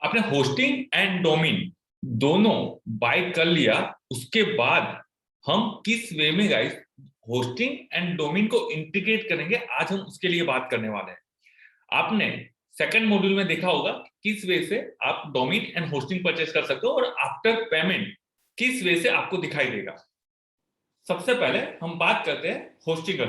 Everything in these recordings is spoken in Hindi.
आपने होस्टिंग एंड डोमेन दोनों बाय कर लिया, उसके बाद हम किस वे में गाइस होस्टिंग एंड डोमेन को इंटीग्रेट करेंगे, आज हम उसके लिए बात करने वाले हैं। आपने सेकंड मॉड्यूल में देखा होगा किस वे से आप डोमेन एंड होस्टिंग परचेस कर सकते हो और आफ्टर पेमेंट किस वे से आपको दिखाई देगा। सबसे पहले हम बात करते हैं होस्टिंग का।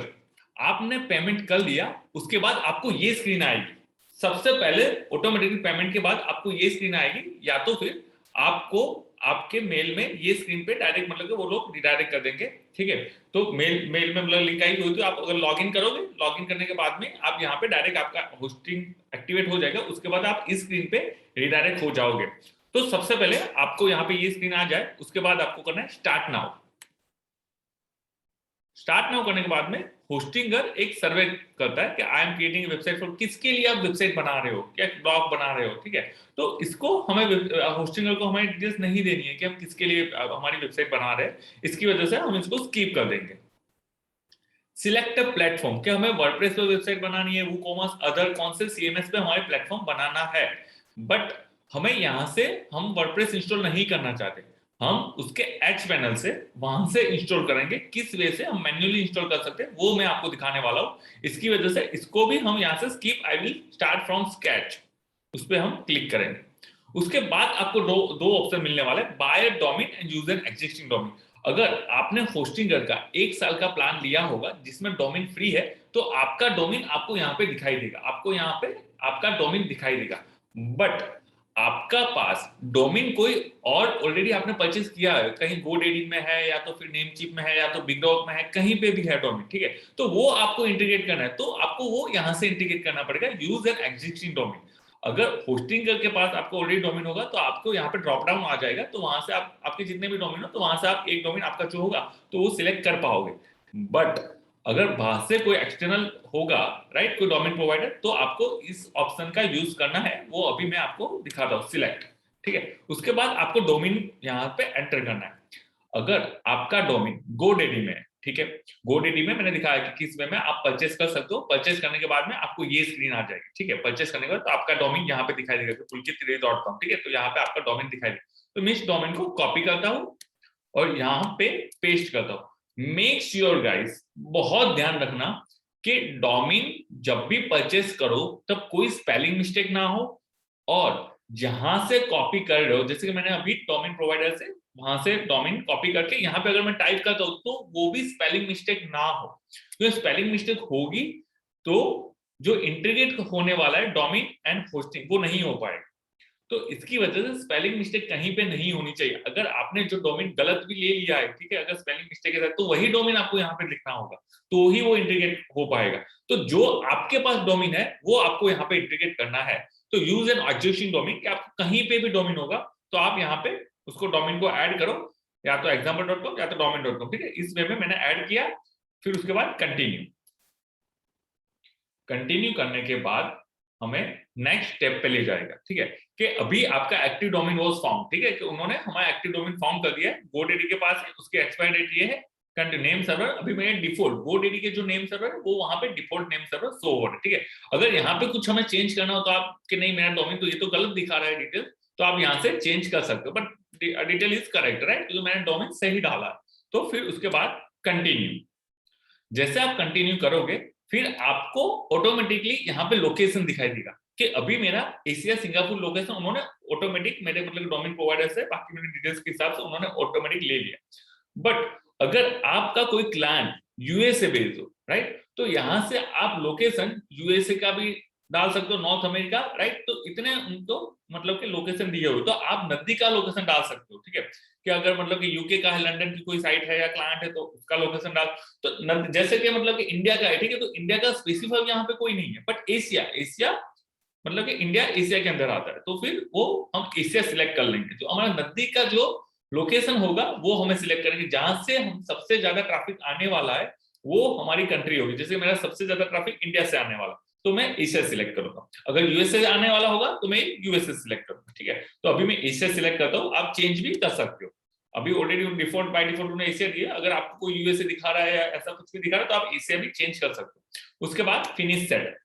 आपने पेमेंट कर लिया, उसके बाद आपको ये स्क्रीन आएगी। सबसे पहले ऑटोमेटिकली पेमेंट के बाद आपको ये स्क्रीन आएगी, या तो फिर आपको आपके मेल में ये स्क्रीन पे डायरेक्ट मतलब कि वो लोग रिडायरेक्ट कर देंगे। ठीक है, तो मेल में मतलब लिंक आई हुई तो आप अगर लॉगिन करोगे, लॉगिन करने के बाद में आप यहाँ पे डायरेक्ट आपका होस्टिंग एक्टिवेट हो जाएगा, उसके बाद आप इस स्क्रीन पे रिडायरेक्ट हो जाओगे। तो सबसे पहले आपको यहाँ पे ये स्क्रीन आ जाए, उसके बाद आपको करना है स्टार्ट नाउ। स्टार्ट नाउ करने के बाद में होस्टिंगर एक सर्वे करता है कि I am creating website for, किसके लिए आप वेबसाइट बना रहे हो, क्या ब्लॉग बना रहे हो। ठीक है, तो इसको हमें होस्टिंगर को हमें डिटेल्स नहीं देनी है कि हम किसके लिए हमारी वेबसाइट बना रहे हैं, इसकी वजह से हम इसको स्किप कर देंगे। सिलेक्ट अ प्लेटफॉर्म, कि हमें वर्डप्रेस पे वेबसाइट बनानी है, वूकॉमर्स अदर कौन से सीएमएस पे हमारे प्लेटफॉर्म बनाना है, बट हमें यहां से हम वर्डप्रेस इंस्टॉल नहीं करना चाहते, हम उसके एच पैनल से वहां से इंस्टॉल करेंगे। किस वे से हम मैन्युअली इंस्टॉल कर सकते हैं वो मैं आपको दिखाने वाला हूं। इसकी वजह से इसको भी हम यहां से skip I will start from scratch उस पर हम क्लिक करेंगे। उसके बाद आपको दो ऑप्शन मिलने वाले, buy domain and use an existing domain. अगर आपने होस्टिंगर का 1 साल का प्लान लिया होगा जिसमें डोमेन फ्री है, तो आपका डोमेन आपको यहाँ पे दिखाई देगा, आपको यहाँ पे आपका डोमेन दिखाई देगा। बट आपका पास डोमेन कोई और ऑलरेडी आपने परचेज किया है, कहीं गोडेडी में है या तो फिर नेमचीप में है या तो बिगडॉग में है, कहीं पे भी है डोमेन। ठीक है, तो वो आपको इंटीग्रेट करना है, तो आपको वो यहां से इंटीग्रेट करना पड़ेगा, यूज एन एग्जिस्टिंग डोमेन। अगर होस्टिंगर के पास आपको ऑलरेडी डोमेन होगा तो आपको यहाँ पे ड्रॉप डाउन आ जाएगा, तो वहां से आप आपके जितने भी डोमेन हो तो वहां से आप एक डोमेन आपका जो होगा तो वो सिलेक्ट कर पाओगे। बट अगर बाहर से कोई एक्सटर्नल होगा, राइट, कोई डोमेन प्रोवाइडर, तो आपको इस ऑप्शन का यूज करना है, वो अभी मैं आपको दिखाता हूँ, सिलेक्ट। ठीक है, उसके बाद आपको डोमेन यहाँ पे एंटर करना है। अगर आपका डोमेन गोडेडी में है, ठीक है, गोडेडी में मैंने दिखाया कि किस वे में आप परचेस कर सकते हो। परचेस करने के बाद में आपको ये स्क्रीन आ जाएगी। ठीक है, परचेस करने के बाद तो आपका डोमेन यहाँ पे दिखाई देगा पुलकित.com। ठीक है, तो यहाँ पे आपका डोमेन दिखाई देगा, तो मैं इस डोमेन को कॉपी करता हूँ और यहाँ पे पेस्ट करता हूँ। मेक श्योर गाइस, बहुत ध्यान रखना कि डोमेन जब भी परचेस करो तब कोई स्पेलिंग मिस्टेक ना हो, और जहां से कॉपी कर रहे हो, जैसे कि मैंने अभी डोमेन प्रोवाइडर से वहां से डोमेन कॉपी करके यहाँ पे अगर मैं टाइप करता हूँ तो वो भी स्पेलिंग मिस्टेक ना हो। तो स्पेलिंग मिस्टेक होगी तो जो इंटीग्रेट होने वाला है डोमेन एंड होस्टिंग वो नहीं हो पाएगा। तो इसकी वजह से स्पेलिंग मिस्टेक कहीं पे नहीं होनी चाहिए। अगर आपने जो डोमेन गलत भी ले लिया है, ठीक है, अगर स्पेलिंग मिस्टेक है तो वही डोमेन आपको यहाँ पे लिखना होगा, तो ही वो इंटीग्रेट हो पाएगा। तो जो आपके पास डोमेन है वो आपको यहाँ पे इंटीग्रेट करना है। तो यूज एन एग्जिस्टिंग डोमेन, कि आपको कहीं पे भी डोमेन होगा तो आप यहाँ पे उसको डोमेन को ऐड करो, या तो example.com या तो domain.com। ठीक है, इस वे में मैंने ऐड किया, फिर उसके बाद कंटिन्यू। कंटिन्यू करने के बाद हमें नेक्स्ट स्टेप पे ले जाएगा। ठीक है, कि अभी आपका एक्टिव डोमेन वाज फाउंड। ठीक है, कि उन्होंने हमारा एक्टिव डोमेन फाउंड कर दिया है, गोडेडी के पास है, उसकी एक्सपायरी डेट ये है, नेम सर्वर अभी मेरे डिफॉल्ट गोडेडी के जो नेम सर्वर है वो वहां पे डिफॉल्ट नेम सर्वर शो हो रहा है। ठीक है, अगर यहाँ पे कुछ हमें चेंज करना हो तो आप कि नहीं मेरा डोमेन तो ये तो गलत दिखा रहा है डिटेल, तो आप यहाँ से चेंज कर सकते हो, but detail is correct, right, तो मैंने डोमेन सही डाला। तो फिर उसके बाद कंटिन्यू, जैसे आप कंटिन्यू करोगे फिर आपको ऑटोमेटिकली यहाँ पे लोकेशन दिखाई देगा कि अभी मेरा एशिया सिंगापुर लोकेशन उन्होंने ऑटोमेटिक मेरे मतलब डोमेन प्रोवाइडर से बाकी मेरे डिटेल्स के हिसाब से उन्होंने ऑटोमेटिक ले लिया। बट अगर आपका कोई क्लाइंट यूएसए बेस्ड हो, राइट, तो यहां से आप लोकेशन यूएसए का भी डाल सकते हो, नॉर्थ अमेरिका, राइट, तो इतने उनको मतलब कि लोकेशन दिए हुए तो आप नजदीक का लोकेशन डाल सकते हो। ठीक है, कि अगर मतलब कि यूके का है, लंदन की कोई साइट है या क्लाइंट है तो उसका लोकेशन डाल, तो जैसे कि मतलब कि इंडिया का है, ठीक है, तो इंडिया का स्पेसिफाई यहाँ पे कोई नहीं है, बट एशिया एशिया मतलब कि इंडिया एशिया के अंदर आता है, तो फिर वो हम एशिया सिलेक्ट कर लेंगे। जो हमारा नजदीक का जो लोकेशन होगा वो हमें सिलेक्ट करेंगे, जहां से हम सबसे ज्यादा ट्रैफिक आने वाला है वो हमारी कंट्री होगी। जैसे मेरा सबसे ज्यादा ट्रैफिक इंडिया से आने वाला तो मैं एशिया सिलेक्ट करूंगा, अगर यूएसए आने वाला होगा तो मैं यूएसए सिलेक्ट करूंगा। ठीक है, तो अभी मैं एशिया सिलेक्ट करता हूँ, आप चेंज भी कर सकते हो। अभी ऑलरेडी डिफॉल्ट बाय डिफॉल्ट उन्होंने एशिया दिया, अगर आपको कोई यूएसए दिखा रहा है या ऐसा कुछ भी दिखा रहा है तो आप एशिया भी चेंज कर सकते हो। उसके बाद फिनिश सेटअप,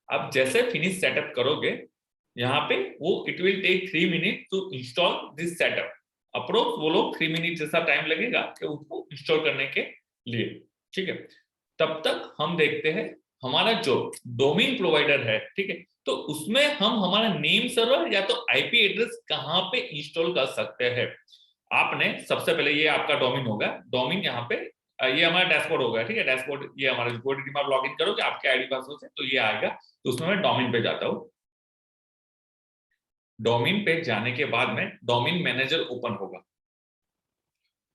आप जैसे फिनिश सेटअप करोगे यहाँ पे वो it will take 3 minute to install this setup. Approx वो लोग 3 मिनट जैसा टाइम लगेगा कि उसको इंस्टॉल करने के लिए, ठीक है। तब तक हम देखते हैं हमारा जो डोमेन प्रोवाइडर है, ठीक है, तो उसमें हम हमारा नेम सर्वर या तो आईपी एड्रेस कहाँ पे इंस्टॉल कर सकते हैं। आपने सबसे पहले, ये आपका डोमेन होगा, डोमेन यहाँ पे ये हमारा डैशबोर्ड होगा, ठीक है, डैशबोर्ड ये हमारा GoDaddy में आप लॉगिन करोगे आपके आईडी पासवर्ड से तो ये आएगा। तो उसमें मैं डोमेन पे जाता हूँ। डोमेन पे जाने के बाद में डोमेन मैनेजर ओपन होगा।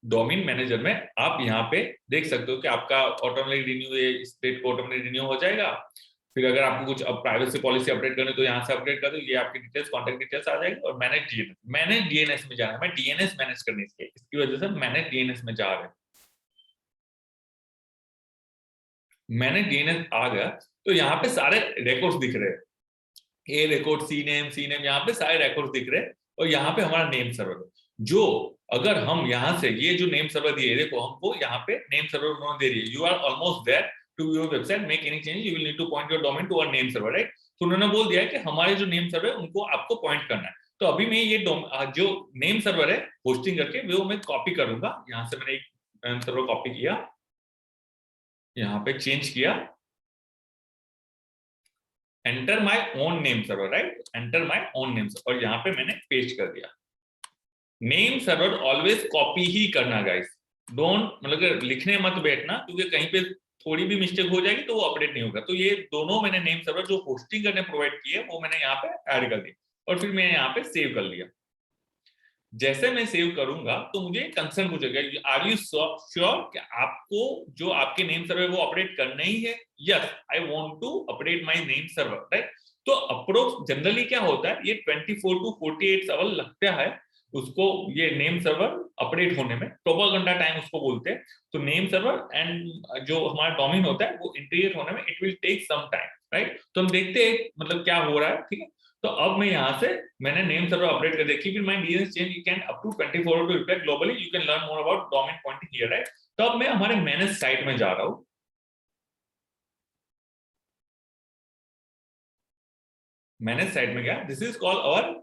डोमेन मैनेजर में आप यहाँ पे देख सकते हो कि आपका ऑटोमेटिक रिन्यू, स्टेट को ऑटोमेटिक रिन्यू हो जाएगा। फिर अगर आपको कुछ प्राइवेसी पॉलिसी अपडेट करनी तो यहाँ से अपडेट कर दो, ये आपकी डिटेल्स, कॉन्टैक्ट डिटेल्स आ जाएगी। और मैनेज डीएनएस में जाना है, मैं डीएनएस मैनेज करनी है, इसकी वजह से मैनेज डीएनएस में जा रहे हैं। मैंने डीएनएस आ गया तो यहाँ पे सारे रिकॉर्ड्स दिख रहे हैं, ए रिकॉर्ड, सी नेम, यहाँ पे सारे रिकॉर्ड्स दिख रहे हैं। और यहाँ पे हमारा नेम सर्वर है, जो अगर हम यहाँ से ये जो नेम सर्वर दिए, देखो हमको यहाँ पे नेम सर्वर उन्होंने दे रही है, you are almost there to your website, make any change, you will need to point your domain to our name server, right. तो उन्होंने बोल दिया है कि हमारे जो नेम सर्वर है उनको आपको पॉइंट करना है। तो अभी मैं ये जो नेम सर्वर है होस्टिंग करके वो मैं कॉपी करूंगा। यहाँ से मैंने एक नेम सर्वर कॉपी किया, यहाँ पे चेंज किया, enter my own name server, right, enter my own name server, और यहाँ पे मैंने पेस्ट कर दिया। नेम सर्वर ऑलवेज कॉपी ही करना गाइस, डोंट मतलब लिखने मत बैठना, क्योंकि कहीं पे थोड़ी भी मिस्टेक हो जाएगी तो वो अपडेट नहीं होगा। तो ये दोनों मैंने नेम सर्वर जो होस्टिंग करने प्रोवाइड किए वो मैंने यहाँ पे ऐड कर दिया और फिर मैंने यहाँ पे सेव कर लिया। जैसे मैं सेव करूंगा तो मुझे कंसर्न पूछेगा, आर यू श्योर कि आपको जो आपके नेम सर्वर वो अपडेट करना ही है? Yes, I want to update my name server, right. तो अप्रोक्स जनरली क्या होता है, ये 24 to 48 आवर लगता है उसको, ये नेम सर्वर अपडेट होने में, प्रोपेगेंडा टाइम उसको बोलते हैं। तो नेम सर्वर एंड जो हमारा डोमेन होता है वो इंटीग्रेट होने में it will take some time, right. तो हम देखते हैं मतलब क्या हो रहा है, ठीक है। तो अब मैं यहाँ से मैंने नेम सर्वर अपडेट कर दिया, keep in mind DNS change you can up to 24 hour to reply globally, you can learn more about domain pointing here, right. तो अब मैं हमारे मैनेज साइट में जा रहा हूँ। मैनेज साइट में गया, this is called our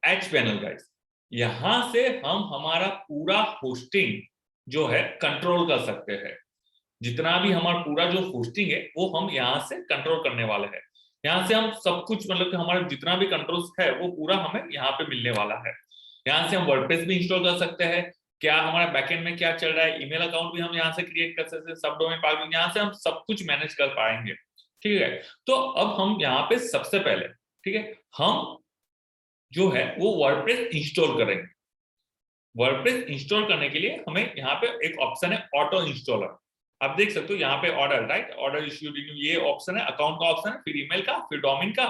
H panel guys. यहां से हम हमारा पूरा होस्टिंग जो है कंट्रोल कर सकते हैं। जितना भी हमारा पूरा जो होस्टिंग है वो हम यहाँ से कंट्रोल करने वाले हैं। यहाँ से हम सब कुछ मतलब कि हमारा जितना भी कंट्रोल्स है वो पूरा हमें यहाँ पे मिलने वाला है। यहाँ से हम वर्डप्रेस भी इंस्टॉल कर सकते हैं, क्या हमारा बैकएंड में क्या चल रहा है, ईमेल अकाउंट भी हम यहाँ से क्रिएट कर सकते हैं, सब डोमेन पार्ट यहाँ से हम सब कुछ मैनेज कर पाएंगे, ठीक है। तो अब हम यहाँ पे सबसे पहले, ठीक है, हम जो है वो वर्डप्रेस इंस्टॉल करेंगे। वर्डप्रेस इंस्टॉल करने के लिए हमें यहाँ पे एक ऑप्शन है ऑटो इंस्टॉलर, आप देख सकते हो यहाँ पे order, right, order issue renew, ये ऑप्शन है, अकाउंट का ऑप्शन है, फिर ईमेल का, फिर डोमेन का,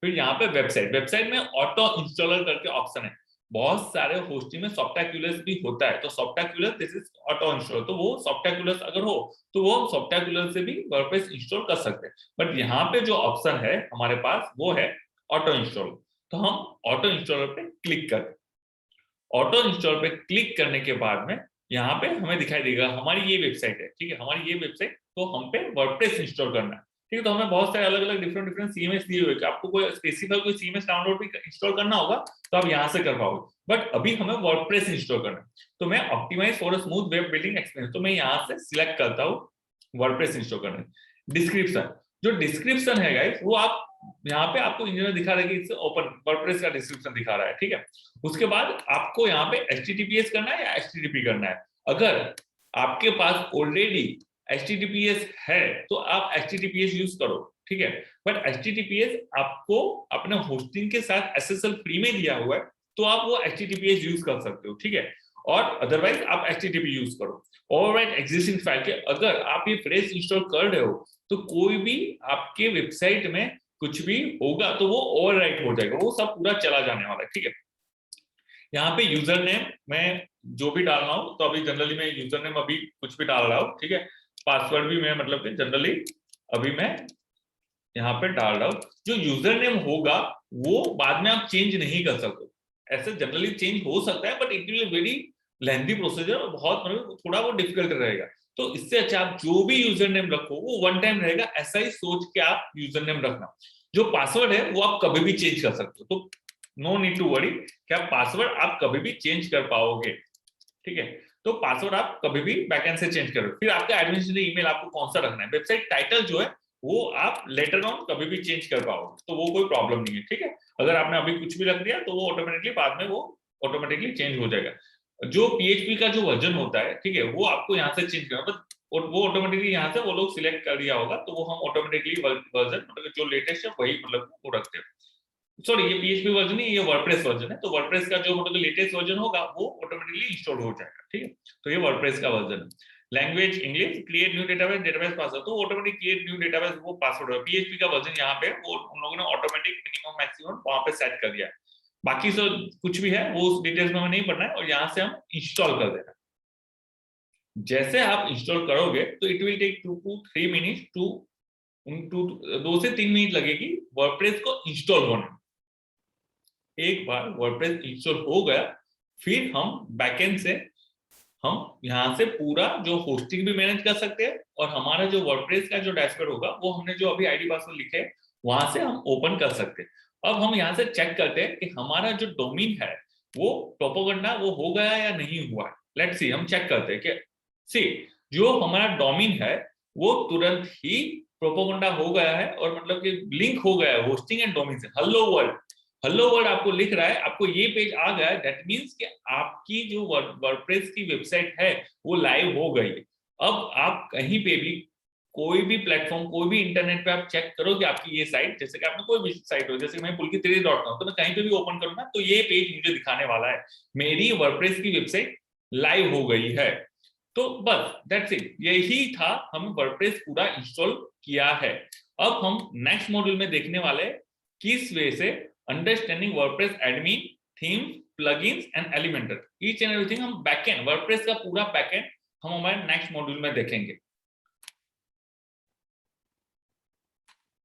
फिर यहाँ पे वेबसाइट में ऑटो इंस्टॉलर करके ऑप्शन है। बहुत सारे होस्टिंग में सॉफ्टवेयर भी होता है, तो software this is auto installer, तो वो सॉफ्टवेयर अगर हो तो वो सॉफ्टवेयर से भी वर्डप्रेस इंस्टॉल कर सकते हैं। बट यहाँ पे जो ऑप्शन है हमारे पास वो है ऑटो इंस्टॉलर, तो हम ऑटो इंस्टॉलर पे क्लिक करें। ऑटो इंस्टॉल पे क्लिक करने के बाद में यहाँ पे हमें दिखाई देगा हमारी ये वेबसाइट है, ठीक है, हमारी ये वेबसाइट, तो हम पे वर्डप्रेस इंस्टॉल करना है, ठीक है। तो हमें बहुत सारे अलग अलग डिफरेंट सीएमएस दिए हुए, आपको कोई स्पेसिफिक कोई सीएमएस डाउनलोड भी इंस्टॉल करना होगा तो आप यहाँ से कर पाओगे, बट अभी हमें वर्डप्रेस इंस्टॉल करना है। तो मैं optimize for a smooth web building experience, तो मैं यहाँ से सिलेक्ट करता हूँ वर्डप्रेस इंस्टॉल करना। डिस्क्रिप्शन, जो डिस्क्रिप्शन है गाइस वो आप यहाँ पे आपको इंजीनियर दिखा रहा है कि ओपन वर्डप्रेस का डिस्क्रिप्शन दिखा रहा है, ठीक है। उसके बाद आपको यहाँ पे HTTPS करना है या HTTP करना है। अगर आपके पास ऑलरेडी HTTPS है तो आप HTTPS यूज करो, ठीक है। बट HTTPS आपको अपने होस्टिंग के साथ SSL फ्री में दिया हुआ है, तो आप वो HTTPS यूज कर सकते हो, ठीक है। और अदरवाइज आप HTTP यूज करो। ओवरराइट एग्जिस्टिंग फाइल के, अगर आप ये फ्रेश इंस्टॉल कर रहे हो तो कोई भी आपके वेबसाइट में कुछ भी होगा तो वो ओवरराइट हो जाएगा, वो सब पूरा चला जाने वाला है, ठीक है। यहाँ पे यूजर नेम मैं जो भी डालना हो, तो अभी जनरली मैं यूजर नेम अभी कुछ भी डाल रहा हूँ, ठीक है। पासवर्ड भी मैं मतलब कि जनरली अभी मैं यहाँ पे डाल रहा हूँ। जो यूजर नेम होगा वो बाद में आप चेंज नहीं कर सकते, ऐसे जनरली चेंज हो सकता है but it will very lengthy procedure, बहुत मतलब थोड़ा वो डिफिकल्ट रहेगा। तो इससे अच्छा आप जो भी यूजर नेम रखो वो वन टाइम रहेगा, ऐसा ही सोच के आप यूजर नेम रखना। जो पासवर्ड है वो आप कभी भी चेंज कर सकते हो, तो नो नीड टू वरी कि आप पासवर्ड आप कभी भी चेंज कर पाओगे, ठीक है। तो पासवर्ड आप कभी भी बैकएंड से चेंज करो। फिर आपका एडमिनिस्ट्रेटिव ईमेल आपको कौन सा रखना है, वेबसाइट टाइटल जो है वो आप लेटर ऑन कभी भी चेंज कर पाओगे, तो वो कोई प्रॉब्लम नहीं है, ठीक है। अगर आपने अभी कुछ भी रख दिया तो वो ऑटोमेटिकली बाद में वो ऑटोमेटिकली चेंज हो जाएगा। जो पीएचपी का जो वर्जन होता है, ठीक है, वो आपको यहाँ से चेंज करना, और वो ऑटोमेटिकली यहाँ से वो लोग सिलेक्ट कर दिया होगा, तो वो हम ऑटोमेटिकली वर्जन मतलब जो लेटेस्ट है वही मतलब वो रखते हैं। सॉरी, ये पीएचपी वर्जन नहीं, ये वर्डप्रेस वर्जन है, तो वर्डप्रेस का जो मतलब लेटेस्ट वर्जन होगा वो ऑटोमेटिकली इंस्टॉल हो जाएगा, ठीक है। तो ये वर्डप्रेस का वर्जन है। Language English, create new database, database password, तो ऑटोमेटिक क्रिएट न्यू डेटाबेस वो पासवर्ड है। पीएचपी का वर्जन यहाँ पे वो उन लोगों ने ऑटोमेटिक मिनिमम मैक्सिमम वहां पे सेट कर दिया है। बाकी सब कुछ भी है वो डिटेल्स में हमें नहीं पढ़ना है, और यहाँ से हम इंस्टॉल कर देना। जैसे आप इंस्टॉल करोगे तो it will take 2 to 3 minute to 2 से 3 मिनट लगेगी वर्डप्रेस को इंस्टॉल होने में। एक बार वर्डप्रेस इंस्टॉल हो गया, फिर हम बैकएंड से हम यहाँ से पूरा जो होस्टिंग भी मैनेज कर सकते हैं, और हमारा जो वर्डप्रेस का जो डैशबोर्ड होगा वो हमने जो अभी आईडी पासवर्ड लिखे हैं वहां से हम ओपन कर सकते हैं। अब हम यहाँ से चेक करते हैं कि हमारा जो डोमेन है वो प्रोपेगेंडा वो हो गया या नहीं हुआ है। लेट्स सी, हम चेक करते हैं कि सी जो हमारा डोमेन है वो तुरंत ही प्रोपेगेंडा हो गया है, और मतलब कि लिंक हो गया है होस्टिंग एंड डोमेन से। हेलो वर्ल्ड, हेलो वर्ल्ड आपको लिख रहा है, आपको ये पेज आ गया है, दैट मींस कि आपकी जो वर्डप्रेस की वेबसाइट है वो लाइव हो गई है। अब आप कहीं पे भी कोई भी प्लेटफॉर्म कोई भी इंटरनेट पे आप चेक करोगे आपकी ये साइट, जैसे कि आपने कोई भी साइट हो, जैसे मैं pulkit3d.com, तो मैं कहीं पे भी ओपन करूंगा तो ये पेज मुझे दिखाने वाला है, मेरी वर्डप्रेस की वेबसाइट लाइव हो गई है। तो बस दैट्स इट, यही था, हम वर्डप्रेस पूरा इंस्टॉल किया है। अब हम नेक्स्ट मॉड्यूल में देखने वाले किस वे से understanding WordPress admin, theme, plugins and Elementor, each and everything हम बैकएंड वर्डप्रेस का पूरा बैकएंड हम हमारे नेक्स्ट मॉड्यूल में देखेंगे।